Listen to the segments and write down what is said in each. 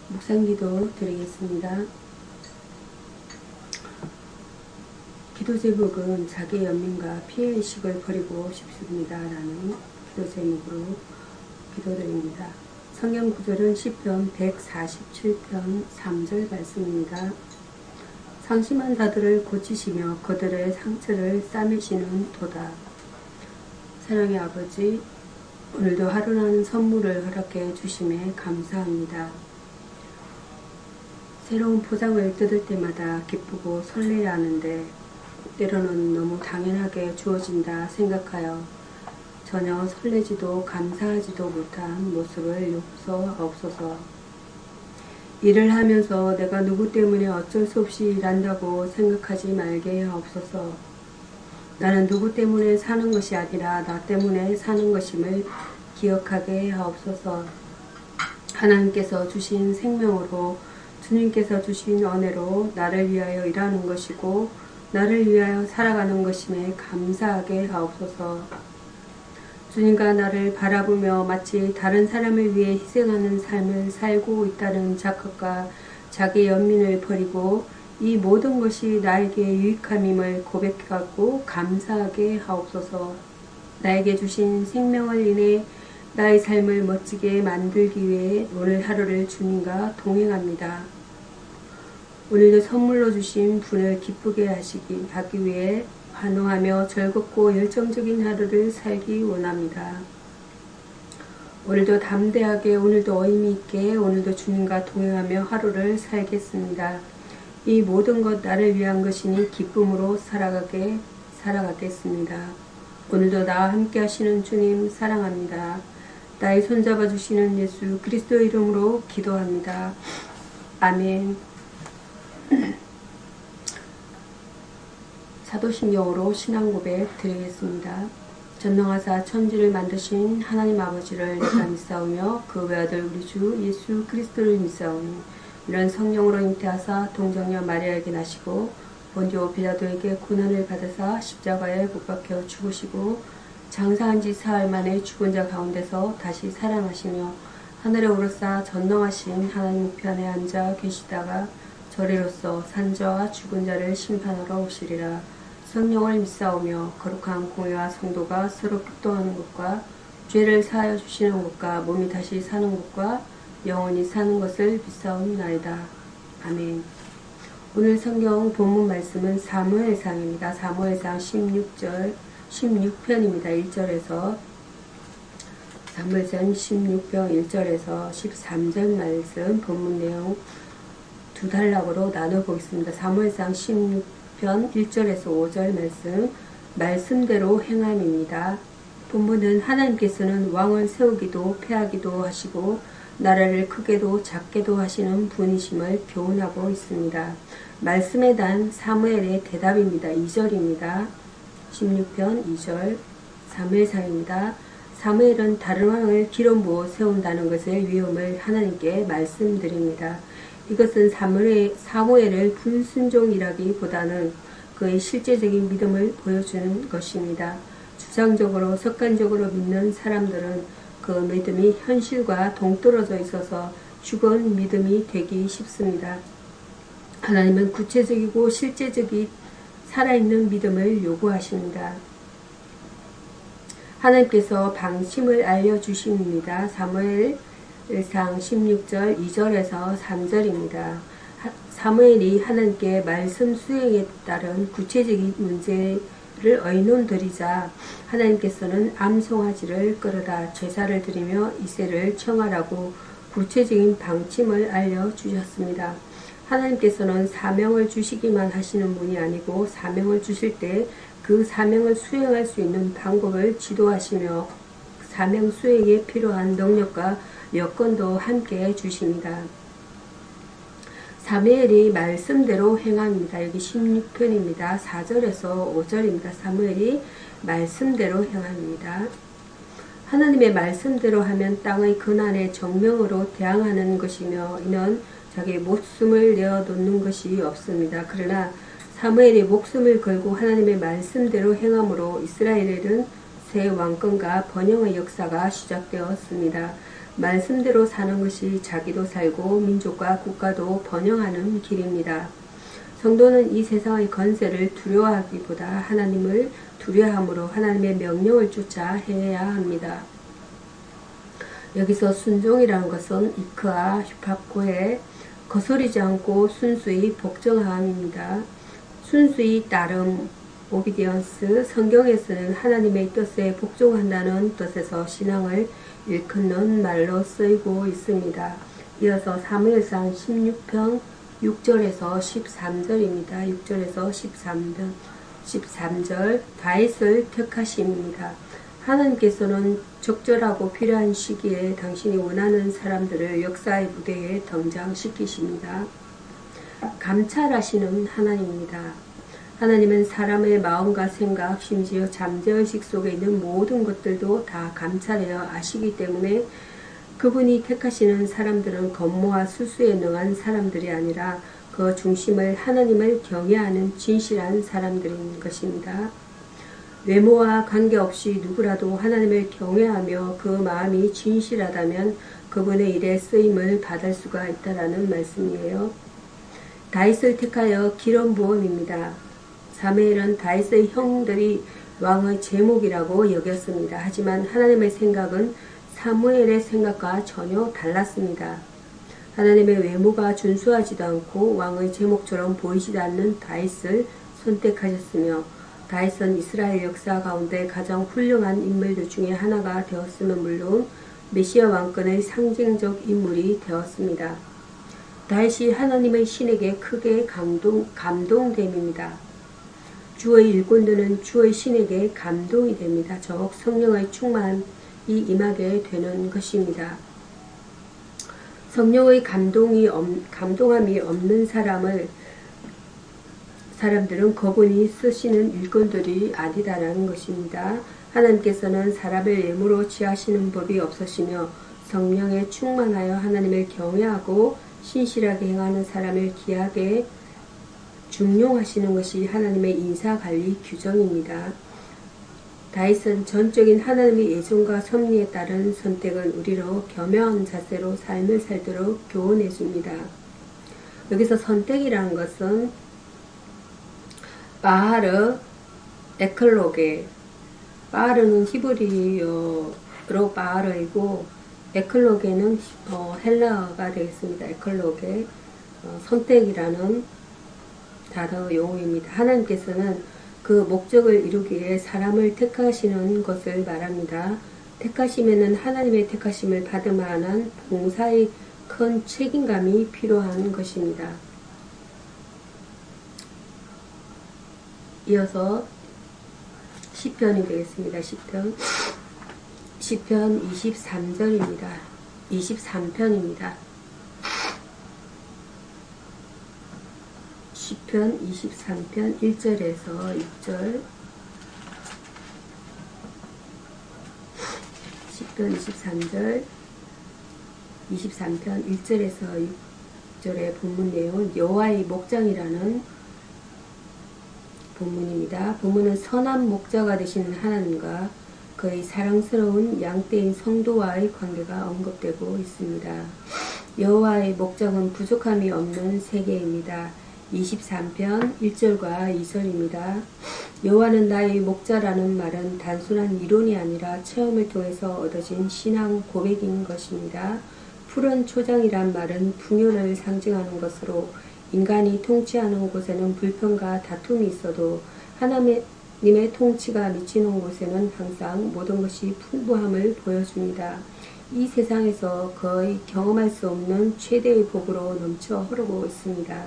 묵상기도 드리겠습니다. 기도 제목은 자기 연민과 피해의식을 버리고 싶습니다 라는 기도 제목으로 기도드립니다. 성경 구절은 시편 147편 3절 말씀입니다. 상심한 자들을 고치시며 그들의 상처를 싸매시는 도다. 사랑의 아버지, 오늘도 하루라는 선물을 허락해 주심에 감사합니다. 새로운 포장을 뜯을 때마다 기쁘고 설레야 하는데 때로는 너무 당연하게 주어진다 생각하여 전혀 설레지도 감사하지도 못한 모습을 용서하옵소서. 일을 하면서 내가 누구 때문에 어쩔 수 없이 일한다고 생각하지 말게 하옵소서. 나는 누구 때문에 사는 것이 아니라 나 때문에 사는 것임을 기억하게 하옵소서. 하나님께서 주신 생명으로 주님께서 주신 은혜로 나를 위하여 일하는 것이고 나를 위하여 살아가는 것임에 감사하게 하옵소서. 주님과 나를 바라보며 마치 다른 사람을 위해 희생하는 삶을 살고 있다는 착각과 자기 연민을 버리고 이 모든 것이 나에게 유익함임을 고백하고 감사하게 하옵소서. 나에게 주신 생명을 인해 나의 삶을 멋지게 만들기 위해 오늘 하루를 주님과 동행합니다. 오늘도 선물로 주신 분을 기쁘게 하기 위해 환호하며 즐겁고 열정적인 하루를 살기 원합니다. 오늘도 담대하게, 오늘도 의미있게, 오늘도 주님과 동행하며 하루를 살겠습니다. 이 모든 것 나를 위한 것이니 기쁨으로 살아가겠습니다. 오늘도 나와 함께 하시는 주님 사랑합니다. 나의 손잡아 주시는 예수 그리스도 이름으로 기도합니다. 아멘. 사도신경으로 신앙고백 드리겠습니다. 전능하사 천지를 만드신 하나님 아버지를 내가 믿사오며 그 외아들 우리 주 예수 그리스도를 믿사오니 이런 성령으로 잉태하사 동정녀 마리아에게 나시고 본디오 빌라도에게 고난을 받으사 십자가에 못 박혀 죽으시고 장사한 지 사흘 만에 죽은 자 가운데서 다시 살아나시며 하늘에 오르사 전능하신 하나님 우편에 앉아 계시다가 저리로서 산자와 죽은 자를 심판하러 오시리라. 성령을 믿사오며 거룩한 공회와 성도가 서로 교통하는 것과 죄를 사하여 주시는 것과 몸이 다시 사는 것과 영원히 사는 것을 믿사옵나이다. 아멘. 오늘 성경 본문 말씀은 사무엘상입니다. 사무엘상 16편입니다. 1절에서 사무엘상 16편 1절에서 13절 말씀 본문 내용 두 단락으로 나눠보겠습니다. 사무엘상 16편 1절에서 5절 말씀대로 행함입니다. 본문은 하나님께서는 왕을 세우기도 패하기도 하시고 나라를 크게도 작게도 하시는 분이심을 교훈하고 있습니다. 말씀에 대한 사무엘의 대답입니다. 2절입니다. 16편 2절 사무엘상입니다. 사무엘은 다른 왕을 기름 부어 세운다는 것의 위험을 하나님께 말씀드립니다. 이것은 사무엘을 불순종이라기보다는 그의 실제적인 믿음을 보여주는 것입니다. 주장적으로 습관적으로 믿는 사람들은 그 믿음이 현실과 동떨어져 있어서 죽은 믿음이 되기 쉽습니다. 하나님은 구체적이고 실제적인 살아있는 믿음을 요구하십니다. 하나님께서 방침을 알려주십니다. 사무엘상 16절 2절에서 3절입니다. 사무엘이 하나님께 말씀 수행에 따른 구체적인 문제를 의논드리자 하나님께서는 암송아지를 끌어다 제사를 드리며 이새를 청하라고 구체적인 방침을 알려주셨습니다. 하나님께서는 사명을 주시기만 하시는 분이 아니고 사명을 주실 때 그 사명을 수행할 수 있는 방법을 지도하시며 사명 수행에 필요한 능력과 여건도 함께 주십니다. 사무엘이 말씀대로 행합니다. 여기 16편입니다. 4절에서 5절입니다. 사무엘이 말씀대로 행합니다. 하나님의 말씀대로 하면 땅의 고난에 정명으로 대항하는 것이며 이는 자기 목숨을 내어놓는 것이 없습니다. 그러나 사무엘이 목숨을 걸고 하나님의 말씀대로 행함으로 이스라엘에는 새 왕권과 번영의 역사가 시작되었습니다. 말씀대로 사는 것이 자기도 살고 민족과 국가도 번영하는 길입니다. 성도는 이 세상의 권세를 두려워하기보다 하나님을 두려워함으로 하나님의 명령을 쫓아 해야 합니다. 여기서 순종이라는 것은 이크와 휘팝고에 거스르지 않고 순수히 복종함입니다. 순수히 따름, 오비디언스, 성경에서는 하나님의 뜻에 복종한다는 뜻에서 신앙을 일컫는 말로 쓰이고 있습니다. 이어서 사무엘상 16편 6절에서 13절입니다. 6절에서 13절 다윗을 택하심입니다. 하나님께서는 적절하고 필요한 시기에 당신이 원하는 사람들을 역사의 무대에 등장시키십니다. 감찰하시는 하나님입니다. 하나님은 사람의 마음과 생각, 심지어 잠재의식 속에 있는 모든 것들도 다 감찰하여 아시기 때문에 그분이 택하시는 사람들은 권모와 수수에 능한 사람들이 아니라 그 중심을 하나님을 경외하는 진실한 사람들인 것입니다. 외모와 관계없이 누구라도 하나님을 경외하며 그 마음이 진실하다면 그분의 일에 쓰임을 받을 수가 있다라는 말씀이에요. 다윗을 택하여 기름 부음입니다. 사무엘은 다윗의 형들이 왕의 제목이라고 여겼습니다. 하지만 하나님의 생각은 사무엘의 생각과 전혀 달랐습니다. 하나님의 외모가 준수하지도 않고 왕의 제목처럼 보이지도 않는 다윗을 선택하셨으며 다윗은 이스라엘 역사 가운데 가장 훌륭한 인물들 중에 하나가 되었으면 물론 메시아 왕권의 상징적 인물이 되었습니다. 다윗이 하나님의 신에게 크게 감동됨입니다. 주의 일꾼들은 주의 신에게 감동이 됩니다. 즉 성령의 충만이 임하게 되는 것입니다. 성령의 감동함이 없는 사람들은 그분이 쓰시는 일꾼들이 아니다라는 것입니다. 하나님께서는 사람을 예물로 취하시는 법이 없으시며 성령에 충만하여 하나님을 경외하고 신실하게 행하는 사람을 귀하게 중용하시는 것이 하나님의 인사관리 규정입니다. 다윗은 전적인 하나님의 예정과 섭리에 따른 선택을 우리로 겸허한 자세로 삶을 살도록 교훈해 줍니다. 여기서 선택이라는 것은 바하르 에클로게, 바하르는 히브리어로 바하르이고 에클로게는 헬라어가 되겠습니다. 에클로게, 선택이라는 단어 용어입니다. 하나님께서는 그 목적을 이루기 위해 사람을 택하시는 것을 말합니다. 택하시면은 하나님의 택하심을 받을 만한 봉사의 큰 책임감이 필요한 것입니다. 이어서 시편이 되겠습니다. 시편 23절입니다. 23편입니다. 시편 23편 1절에서 6절. 시편 23편 1절에서 6절의 본문 내용은 여호와의 목장이라는 본문입니다. 본문은 선한 목자가 되시는 하나님과 그의 사랑스러운 양떼인 성도와의 관계가 언급되고 있습니다. 여호와의 목장은 부족함이 없는 세계입니다. 23편 1절과 2절입니다. 여호와는 나의 목자라는 말은 단순한 이론이 아니라 체험을 통해서 얻어진 신앙 고백인 것입니다. 푸른 초장이란 말은 풍요를 상징하는 것으로 인간이 통치하는 곳에는 불평과 다툼이 있어도 하나님의 통치가 미치는 곳에는 항상 모든 것이 풍부함을 보여줍니다. 이 세상에서 거의 경험할 수 없는 최대의 복으로 넘쳐 흐르고 있습니다.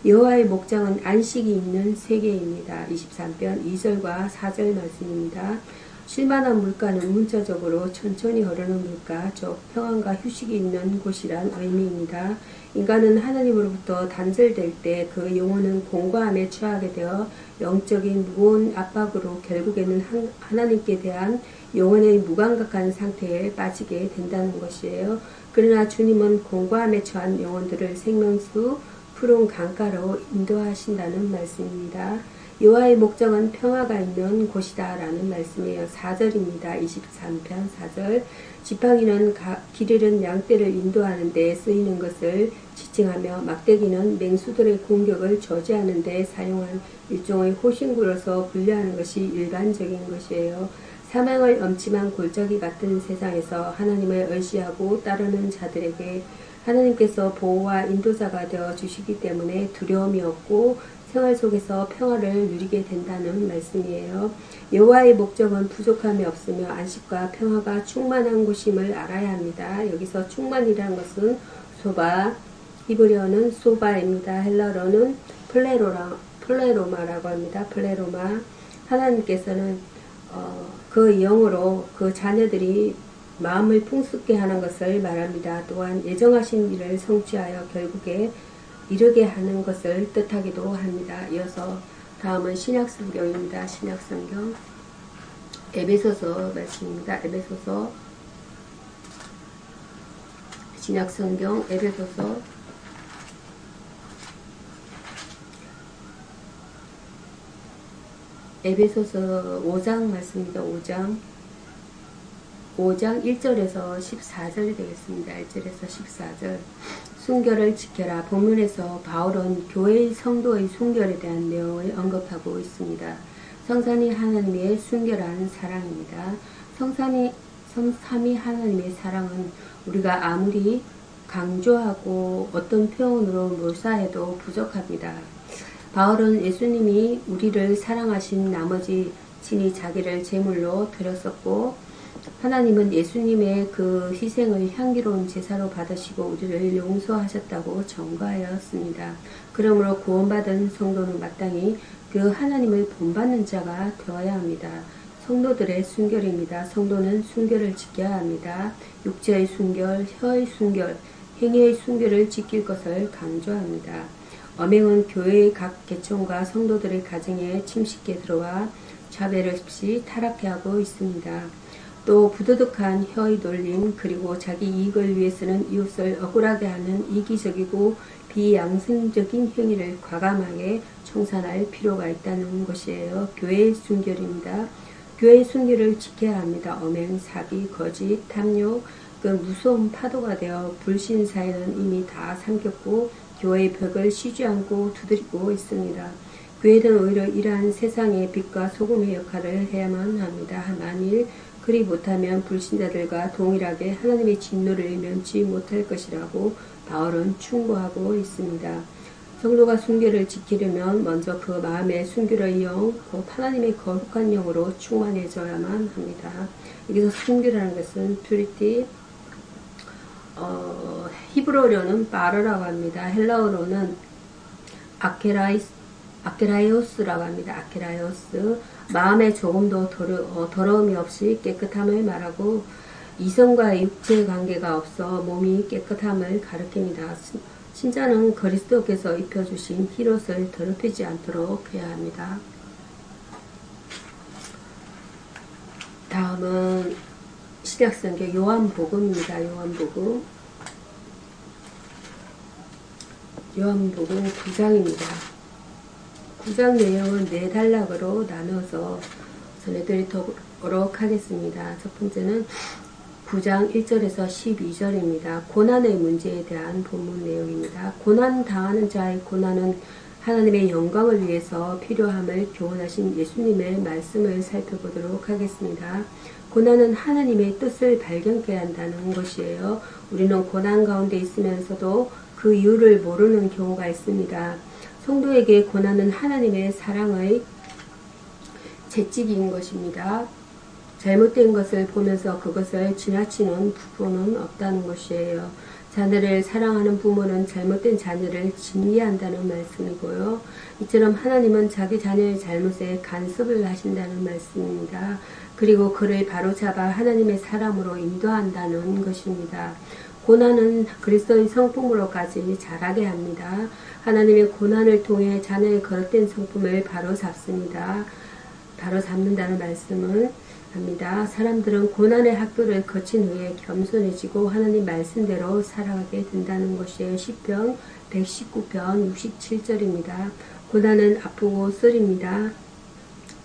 여호와의 목장은 안식이 있는 세계입니다. 23편 2절과 4절 말씀입니다. 쉴만한 물가는 문자적으로 천천히 흐르는 물가, 즉 평안과 휴식이 있는 곳이란 의미입니다. 인간은 하나님으로부터 단절될 때 그 영혼은 공고함에 처하게 되어 영적인 무거운 압박으로 결국에는 하나님께 대한 영혼의 무감각한 상태에 빠지게 된다는 것이에요. 그러나 주님은 공고함에 처한 영혼들을 생명수 푸른 강가로 인도하신다는 말씀입니다. 여호와의 목적은 평화가 있는 곳이다 라는 말씀이에요. 4절입니다. 23편 4절. 지팡이는 길 잃은 양떼를 인도하는 데 쓰이는 것을 지칭하며 막대기는 맹수들의 공격을 저지하는 데 사용한 일종의 호신구로서 분류하는 것이 일반적인 것이에요. 사망을 엄침한 골짜기 같은 세상에서 하나님을 의지하고 따르는 자들에게 하나님께서 보호와 인도자가 되어 주시기 때문에 두려움이 없고 생활 속에서 평화를 누리게 된다는 말씀이에요. 여호와의 목적은 부족함이 없으며 안식과 평화가 충만한 곳임을 알아야 합니다. 여기서 충만이라는 것은 소바, 히브리어는 소바입니다. 헬라어로는 플레로마라고 합니다. 플레로마. 하나님께서는 그 영으로 그 자녀들이 마음을 풍습게 하는 것을 말합니다. 또한 예정하신 일을 성취하여 결국에 이르게 하는 것을 뜻하기도 합니다. 이어서 다음은 신약성경입니다. 신약성경 에베소서 말씀입니다. 에베소서 신약성경 에베소서 5장 말씀입니다. 5장 1절에서 14절 되겠습니다. 1절에서 14절. 순결을 지켜라. 본문에서 바울은 교회의 성도의 순결에 대한 내용을 언급하고 있습니다. 성삼위 하나님의 순결한 사랑입니다. 성삼위 하나님의 사랑은 우리가 아무리 강조하고 어떤 표현으로 묘사해도 부족합니다. 바울은 예수님이 우리를 사랑하신 나머지 친히 자기를 제물로 드렸었고 하나님은 예수님의 그 희생을 향기로운 제사로 받으시고 우리를 용서하셨다고 전가하였습니다. 그러므로 구원받은 성도는 마땅히 그 하나님을 본받는 자가 되어야 합니다. 성도들의 순결입니다. 성도는 순결을 지켜야 합니다. 육체의 순결, 혀의 순결, 행위의 순결을 지킬 것을 강조합니다. 엄행은 교회의 각 개총과 성도들의 가정에 침식해 들어와 차별 없이 타락해 하고 있습니다. 또 부도덕한 혀의 놀림 그리고 자기 이익을 위해서는 이웃을 억울하게 하는 이기적이고 비양심적인 행위를 과감하게 청산할 필요가 있다는 것이에요. 교회의 순결입니다. 교회의 순결을 지켜야 합니다. 엄행, 사기, 거짓, 탐욕, 그 무서운 파도가 되어 불신 사회는 이미 다 삼켰고 교회의 벽을 쉬지 않고 두드리고 있습니다. 교회는 오히려 이러한 세상의 빛과 소금의 역할을 해야만 합니다. 만일 그리 못하면 불신자들과 동일하게 하나님의 진노를 면치 못할 것이라고 바울은 충고하고 있습니다. 성도가 순결을 지키려면 먼저 그 마음의 순결의 영, 곧 하나님의 거룩한 영으로 충만해져야만 합니다. 여기서 순결이라는 것은 퓨리티, 히브리어로는 바르라고 합니다. 헬라어로는 아케라이오스라고 합니다. 아케라이오스. 마음에 조금도 더러움이 없이 깨끗함을 말하고 이성과 육체의 관계가 없어 몸이 깨끗함을 가리킵니다. 신자는 그리스도께서 입혀주신 힐옷을 더럽히지 않도록 해야 합니다. 다음은 신약성경 요한복음입니다. 요한복음 9장입니다. 9장 내용은 4단락으로 나눠서 전해드리도록 하겠습니다. 첫 번째는 9장 1절에서 12절입니다. 고난의 문제에 대한 본문 내용입니다. 고난 당하는 자의 고난은 하나님의 영광을 위해서 필요함을 교훈하신 예수님의 말씀을 살펴보도록 하겠습니다. 고난은 하나님의 뜻을 발견케 한다는 것이에요. 우리는 고난 가운데 있으면서도 그 이유를 모르는 경우가 있습니다. 성도에게 고난은 하나님의 사랑의 채찍인 것입니다. 잘못된 것을 보면서 그것을 지나치는 부모는 없다는 것이에요. 자녀를 사랑하는 부모는 잘못된 자녀를 진리한다는 말씀이고요. 이처럼 하나님은 자기 자녀의 잘못에 간섭을 하신다는 말씀입니다. 그리고 그를 바로잡아 하나님의 사람으로 인도한다는 것입니다. 고난은 그리스도의 성품으로까지 자라게 합니다. 하나님의 고난을 통해 자녀의 거듭된 성품을 바로잡습니다. 바로잡는다는 말씀을 합니다. 사람들은 고난의 학교를 거친 후에 겸손해지고 하나님 말씀대로 살아가게 된다는 것이에요. 시편 119편 67절입니다. 고난은 아프고 쓰립니다.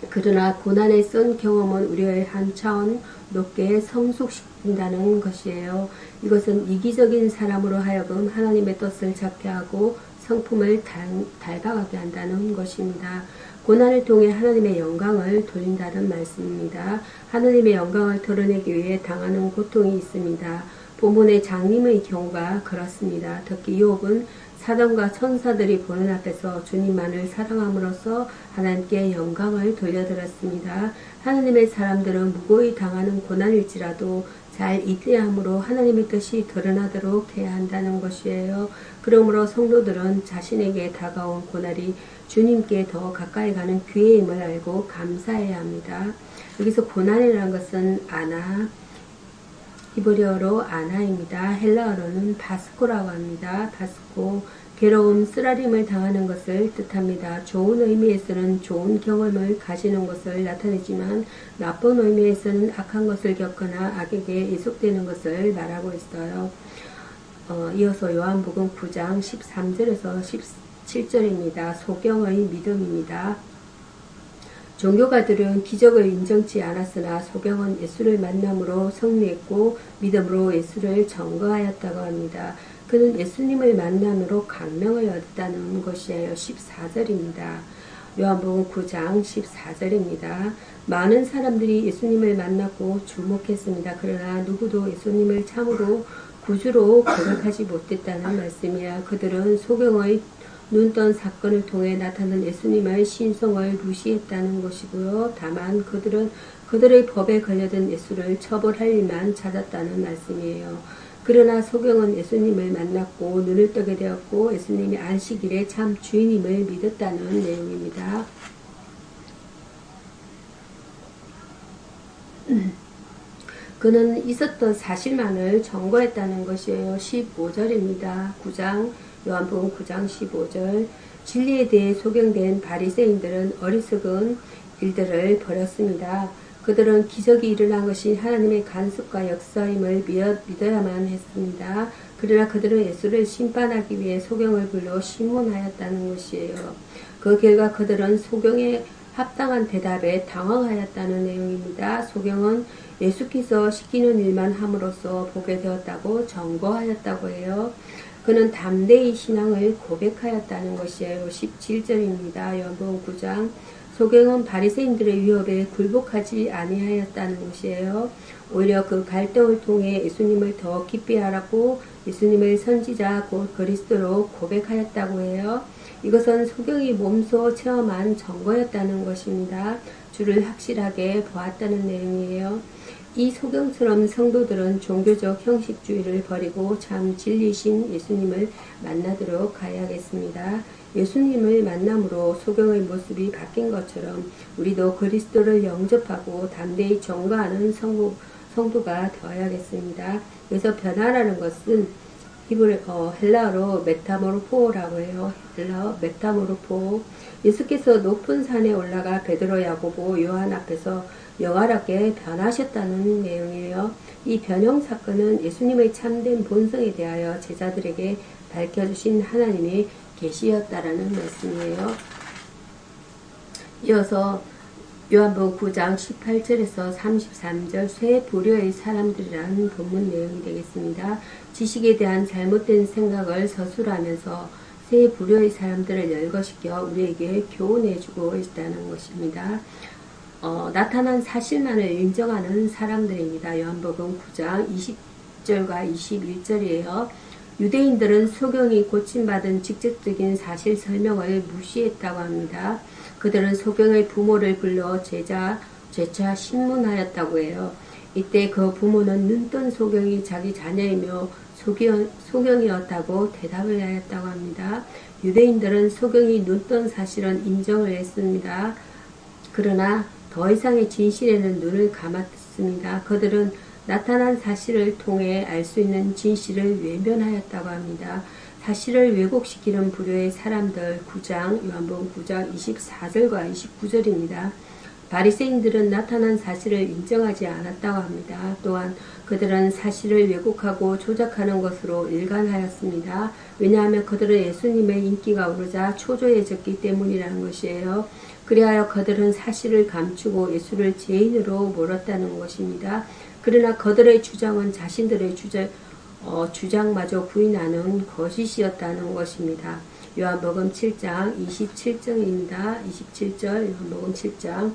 그러나 고난의 쓴 경험은 우리의 한 차원 높게 성숙시킨다는 것이에요. 이것은 이기적인 사람으로 하여금 하나님의 뜻을 잡게 하고 성품을 닮아가게 한다는 것입니다. 고난을 통해 하나님의 영광을 돌린다는 말씀입니다. 하나님의 영광을 드러내기 위해 당하는 고통이 있습니다. 본문의 장님의 경우가 그렇습니다. 특히 욥은 사단과 천사들이 보는 앞에서 주님만을 사랑함으로써 하나님께 영광을 돌려드렸습니다. 하나님의 사람들은 무고히 당하는 고난일지라도 잘 이겨함으로 하나님의 뜻이 드러나도록 해야 한다는 것이에요. 그러므로 성도들은 자신에게 다가온 고난이 주님께 더 가까이 가는 기회임을 알고 감사해야 합니다. 여기서 고난이라는 것은 아나, 히브리어로 아나입니다. 헬라어로는 바스코라고 합니다. 바스코, 괴로움, 쓰라림을 당하는 것을 뜻합니다. 좋은 의미에서는 좋은 경험을 가지는 것을 나타내지만 나쁜 의미에서는 악한 것을 겪거나 악에게 이속되는 것을 말하고 있어요. 이어서 요한복음 9장 13절에서 17절입니다. 소경의 믿음입니다. 종교가들은 기적을 인정치 않았으나 소경은 예수를 만남으로 승리했고 믿음으로 예수를 전거하였다고 합니다. 그는 예수님을 만남으로 강명을 얻었다는 것이에요. 14절입니다. 요한복음 9장 14절입니다. 많은 사람들이 예수님을 만났고 주목했습니다. 그러나 누구도 예수님을 참으로 구주로 고백하지 못했다는 말씀이야. 그들은 소경의 눈뜬 사건을 통해 나타난 예수님의 신성을 무시했다는 것이고요. 다만 그들은 그들의 법에 걸려든 예수를 처벌할 일만 찾았다는 말씀이에요. 그러나 소경은 예수님을 만났고 눈을 뜨게 되었고 예수님이 안식일에 참 주인임을 믿었다는 내용입니다. 그는 있었던 사실만을 전거했다는 것이에요. 15절입니다. 요한복음 9장 15절. 진리에 대해 소경된 바리새인들은 어리석은 일들을 벌였습니다. 그들은 기적이 일어난 것이 하나님의 간섭과 역사임을 믿어야만 했습니다. 그러나 그들은 예수를 심판하기 위해 소경을 불러 심문하였다는 것이에요. 그 결과 그들은 소경에 합당한 대답에 당황하였다는 내용입니다. 소경은 예수께서 시키는 일만 함으로써 보게 되었다고 전거하였다고 해요. 그는 담대히 신앙을 고백하였다는 것이에요. 17절입니다. 요한복음 9장. 소경은 바리새인들의 위협에 굴복하지 아니하였다는 것이에요. 오히려 그 갈등을 통해 예수님을 더 깊이 알았고 예수님을 선지자 곧 그리스도로 고백하였다고 해요. 이것은 소경이 몸소 체험한 증거였다는 것입니다. 주를 확실하게 보았다는 내용이에요. 이 소경처럼 성도들은 종교적 형식주의를 버리고 참 진리신 예수님을 만나도록 가야겠습니다. 예수님을 만남으로 소경의 모습이 바뀐 것처럼 우리도 그리스도를 영접하고 담대히 전거하는 성도가 되어야겠습니다. 그래서 변화라는 것은 헬라어로 메타모르포라고 해요. 헬라어 메타모르포. 예수께서 높은 산에 올라가 베드로, 야고보, 요한 앞에서 영화롭게 변하셨다는 내용이에요. 이 변형 사건은 예수님의 참된 본성에 대하여 제자들에게 밝혀주신 하나님의 계시였다라는 말씀이에요. 이어서 요한복음 9장 18절에서 33절 쇠 부류의 사람들이라는 본문 내용이 되겠습니다. 지식에 대한 잘못된 생각을 서술하면서 쇠 부류의 사람들을 열거시켜 우리에게 교훈해주고 있다는 것입니다. 나타난 사실만을 인정하는 사람들입니다. 요한복음 9장 20절과 21절이에요. 유대인들은 소경이 고침받은 직접적인 사실 설명을 무시했다고 합니다. 그들은 소경의 부모를 불러 재차 신문하였다고 해요. 이때 그 부모는 눈뜬 소경이 자기 자녀이며 소경이었다고 대답을 하였다고 합니다. 유대인들은 소경이 눈뜬 사실은 인정을 했습니다. 그러나 더 이상의 진실에는 눈을 감았습니다. 그들은 나타난 사실을 통해 알 수 있는 진실을 외면하였다고 합니다. 사실을 왜곡시키는 부류의 사람들 9장, 요한복음 9장 24절과 29절입니다. 바리새인들은 나타난 사실을 인정하지 않았다고 합니다. 또한 그들은 사실을 왜곡하고 조작하는 것으로 일관하였습니다. 왜냐하면 그들은 예수님의 인기가 오르자 초조해졌기 때문이라는 것이에요. 그리하여 그들은 사실을 감추고 예수를 죄인으로 몰았다는 것입니다. 그러나 그들의 주장은 자신들의 주장마저 부인하는 거짓이었다는 것입니다. 요한복음 7장 27절입니다. 27절 요한복음 7장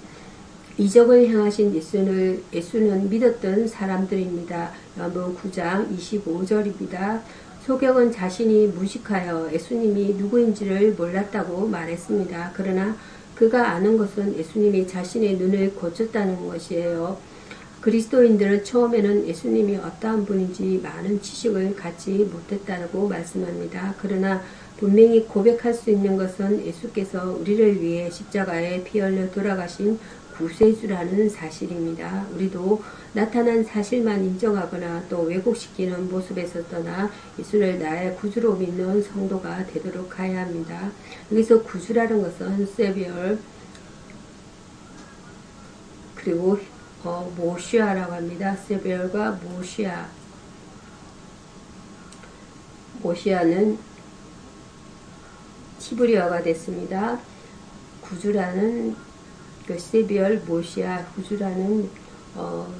이적을 행하신 예수는 믿었던 사람들입니다. 요한복음 9장 25절입니다. 소경은 자신이 무식하여 예수님이 누구인지를 몰랐다고 말했습니다. 그러나 그가 아는 것은 예수님이 자신의 눈을 고쳤다는 것이에요. 그리스도인들은 처음에는 예수님이 어떠한 분인지 많은 지식을 갖지 못했다고 말씀합니다. 그러나 분명히 고백할 수 있는 것은 예수께서 우리를 위해 십자가에 피 흘려 돌아가신 구세주라는 사실입니다. 우리도 나타난 사실만 인정하거나 또 왜곡시키는 모습에서 떠나 예수를 나의 구주로 믿는 성도가 되도록 해야 합니다. 여기서 구주라는 것은 세비얼 그리고 모시아라고 합니다. 세비얼과 모시아. 모시아는 히브리어가 됐습니다. 구주라는 세비얼, 모시아, 구주라는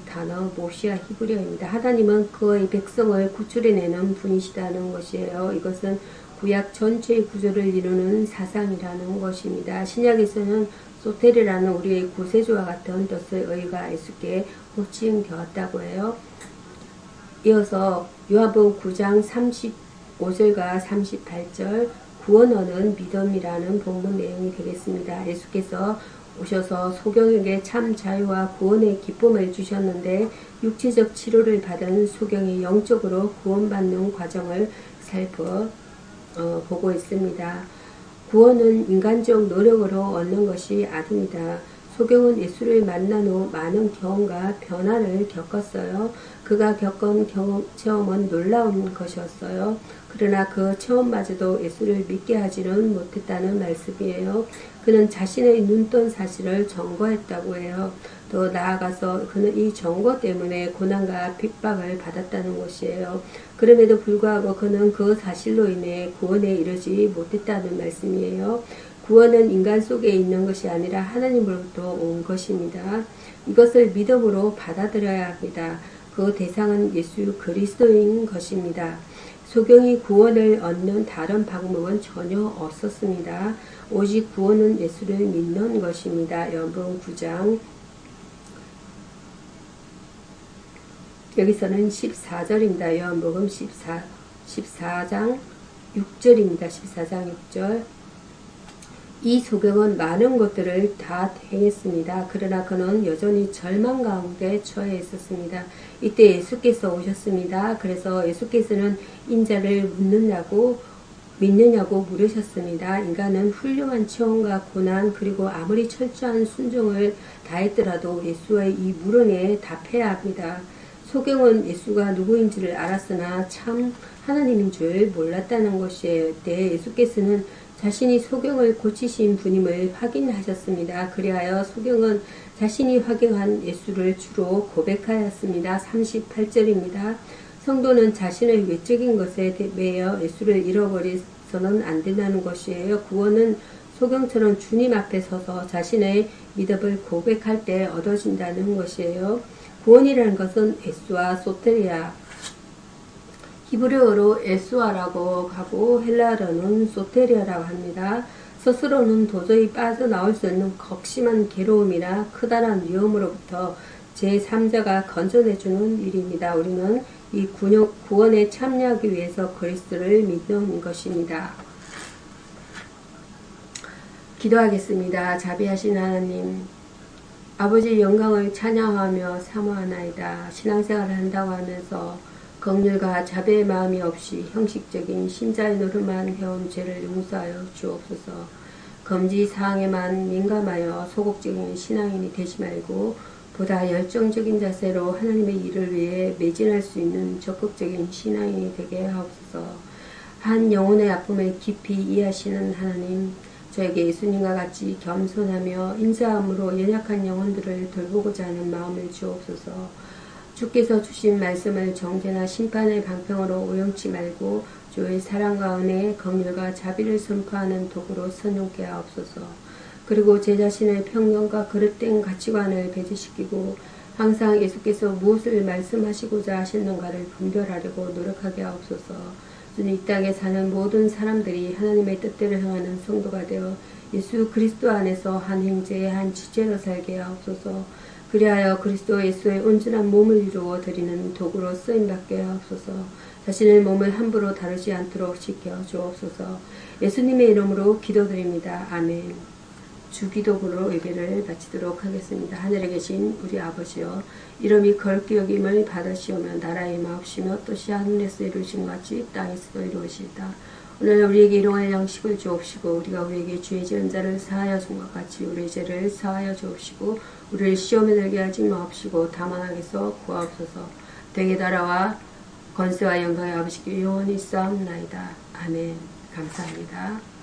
단어 모시아 히브리어입니다. 하나님은 그의 백성을 구출해내는 분이시다는 것이에요. 이것은 구약 전체의 구조를 이루는 사상이라는 것입니다. 신약에서는 소테르라는 우리의 구세주와 같은 뜻의 의가 예수께 호칭되었다고 해요. 이어서 요한복음 9장 35절과 38절 구원하는 믿음이라는 본문 내용이 되겠습니다. 예수께서 오셔서 소경에게 참 자유와 구원의 기쁨을 주셨는데 육체적 치료를 받은 소경이 영적으로 구원받는 과정을 보고 있습니다. 구원은 인간적 노력으로 얻는 것이 아닙니다. 소경은 예수를 만난 후 많은 경험과 변화를 겪었어요. 그가 겪은 체험은 놀라운 것이었어요. 그러나 그 체험마저도 예수를 믿게 하지는 못했다는 말씀이에요. 그는 자신의 눈뜬 사실을 증거했다고 해요. 더 나아가서 그는 이 증거 때문에 고난과 핍박을 받았다는 것이에요. 그럼에도 불구하고 그는 그 사실로 인해 구원에 이르지 못했다는 말씀이에요. 구원은 인간 속에 있는 것이 아니라 하나님으로부터 온 것입니다. 이것을 믿음으로 받아들여야 합니다. 그 대상은 예수 그리스도인 것입니다. 소경이 구원을 얻는 다른 방법은 전혀 없었습니다. 오직 구원은 예수를 믿는 것입니다. 요한복음 9장 여기서는 14절입니다. 요한복음 14장 6절입니다. 14장 6절 이 소경은 많은 것들을 다 행했습니다. 그러나 그는 여전히 절망 가운데 처해 있었습니다. 이때 예수께서 오셨습니다. 그래서 예수께서는 인자를 믿느냐고 물으셨습니다. 인간은 훌륭한 체험과 고난 그리고 아무리 철저한 순종을 다했더라도 예수의 이 물음에 답해야 합니다. 소경은 예수가 누구인지를 알았으나 참 하나님인 줄 몰랐다는 것이에요. 이때 예수께서는 자신이 소경을 고치신 분임을 확인하셨습니다. 그리하여 소경은 자신이 확인한 예수를 주로 고백하였습니다. 38절입니다. 성도는 자신의 외적인 것에 매여 예수를 잃어버려서는 안 된다는 것이에요. 구원은 소경처럼 주님 앞에 서서 자신의 믿음을 고백할 때 얻어진다는 것이에요. 구원이라는 것은 에스와 소테리아 히브리어로 에스와라고 하고 헬라어로는 소테리아라고 합니다. 스스로는 도저히 빠져나올 수 없는 극심한 괴로움이나 크다란 위험으로부터 제3자가 건져내주는 일입니다. 우리는 이 구원에 참여하기 위해서 그리스도를 믿는 것입니다. 기도하겠습니다. 자비하신 하나님, 아버지의 영광을 찬양하며 사모하나이다. 신앙생활을 한다고 하면서 긍휼과 자비의 마음이 없이 형식적인 신자의 노릇만 해온 죄를 용서하여 주옵소서. 금지사항에만 민감하여 소극적인 신앙인이 되지 말고 보다 열정적인 자세로 하나님의 일을 위해 매진할 수 있는 적극적인 신앙인이 되게 하옵소서. 한 영혼의 아픔을 깊이 이해하시는 하나님, 저에게 예수님과 같이 겸손하며 인자함으로 연약한 영혼들을 돌보고자 하는 마음을 주옵소서. 주께서 주신 말씀을 정죄나 심판의 방평으로 오용치 말고 주의 사랑과 은혜, 긍휼과 자비를 선포하는 도구로 선용케 하옵소서. 그리고 제 자신의 편견과 그릇된 가치관을 배제시키고 항상 예수께서 무엇을 말씀하시고자 하시는가를 분별하려고 노력하게 하옵소서. 주님, 이 땅에 사는 모든 사람들이 하나님의 뜻대로 행하는 성도가 되어 예수 그리스도 안에서 한 형제의 한 지체로 살게 하옵소서. 그리하여 그리스도 예수의 온전한 몸을 이루어 드리는 도구로 쓰임받게 하옵소서. 자신의 몸을 함부로 다루지 않도록 지켜 주옵소서. 예수님의 이름으로 기도드립니다. 아멘. 주기도구로 예배를 마치도록 하겠습니다. 하늘에 계신 우리 아버지여, 이름이 거룩히 여김을 받으시오며 나라의 마옵시며 뜻이 하늘에서 이루어진 것 같이 땅에서도 이루어지이다. 오늘 우리에게 일용할 양식을 주옵시고 우리가 우리에게 죄 지은 자를 사하여 준 것 같이 우리의 죄를 사하여 주옵시고 우리를 시험에 들게 하지 마옵시고 다만 악에서 구하옵소서. 대개 나라와 권세와 영광의 아버지께 영원히 있사옵나이다. 아멘. 감사합니다.